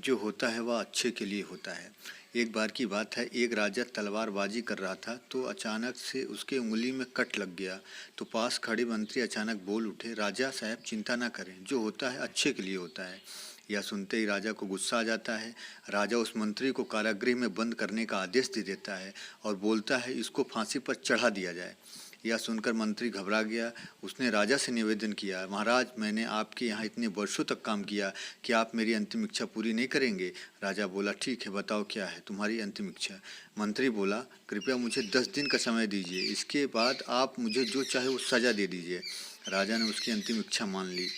जो होता है वह अच्छे के लिए होता है। एक बार की बात है, एक राजा तलवारबाजी कर रहा था तो अचानक से उसके उंगली में कट लग गया। तो पास खड़े मंत्री अचानक बोल उठे, राजा साहब चिंता ना करें, जो होता है अच्छे के लिए होता है। यह सुनते ही राजा को गुस्सा आ जाता है। राजा उस मंत्री को कारागृह में बंद करने का आदेश दे देता है और बोलता है इसको फांसी पर चढ़ा दिया जाए। यह सुनकर मंत्री घबरा गया। उसने राजा से निवेदन किया, महाराज मैंने आपके यहाँ इतने वर्षों तक काम किया कि आप मेरी अंतिम इच्छा पूरी नहीं करेंगे। राजा बोला, ठीक है बताओ क्या है तुम्हारी अंतिम इच्छा। मंत्री बोला, कृपया मुझे 10 दिन का समय दीजिए, इसके बाद आप मुझे जो चाहे वो सजा दे दीजिए। राजा ने उसकी अंतिम इच्छा मान ली।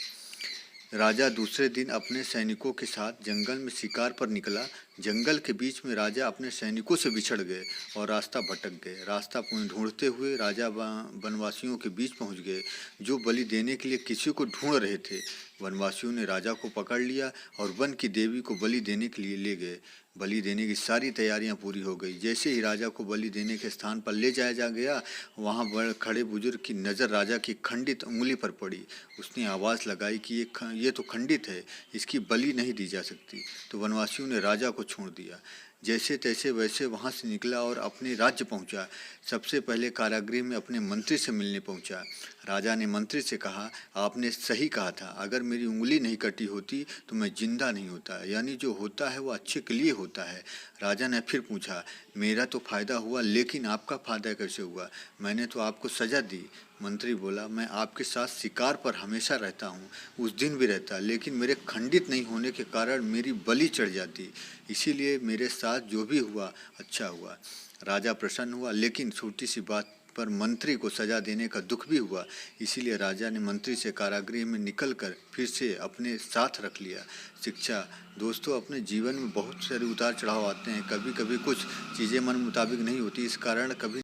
राजा दूसरे दिन अपने सैनिकों के साथ जंगल में शिकार पर निकला। जंगल के बीच में राजा अपने सैनिकों से बिछड़ गए और रास्ता भटक गए। रास्ता ढूंढते हुए राजा वनवासियों के बीच पहुंच गए, जो बलि देने के लिए किसी को ढूंढ रहे थे। वनवासियों ने राजा को पकड़ लिया और वन की देवी को बलि देने के लिए ले गए। बलि देने की सारी तैयारियां पूरी हो गई। जैसे ही राजा को बलि देने के स्थान पर ले जाया जा गया, वहां खड़े बुजुर्ग की नज़र राजा की खंडित उंगली पर पड़ी। उसने आवाज़ लगाई कि ये तो खंडित है, इसकी बलि नहीं दी जा सकती। तो वनवासियों ने राजा को छोड़ दिया। जैसे तैसे वैसे वहाँ से निकला और अपने राज्य पहुँचा। सबसे पहले कारागृह में अपने मंत्री से मिलने पहुँचा। राजा ने मंत्री से कहा, आपने सही कहा था, अगर मेरी उंगली नहीं कटी होती तो मैं जिंदा नहीं होता, यानी जो होता है वो अच्छे के लिए होता है। राजा ने फिर पूछा, मेरा तो फायदा हुआ लेकिन आपका फायदा कैसे हुआ? मैंने तो आपको सजा दी। मंत्री बोला, मैं आपके साथ शिकार पर हमेशा रहता हूँ, उस दिन भी रहता, लेकिन मेरे खंडित नहीं होने के कारण मेरी बलि चढ़ जाती, इसीलिए मेरे साथ जो भी हुआ अच्छा हुआ। राजा प्रसन्न हुआ, लेकिन छोटी सी बात पर मंत्री को सजा देने का दुख भी हुआ। इसीलिए राजा ने मंत्री से कारागृह में निकलकर फिर से अपने साथ रख लिया। शिक्षा दोस्तों, अपने जीवन में बहुत सारे उतार चढ़ाव आते हैं। कभी कभी कुछ चीज़ें मन मुताबिक नहीं होती, इस कारण कभी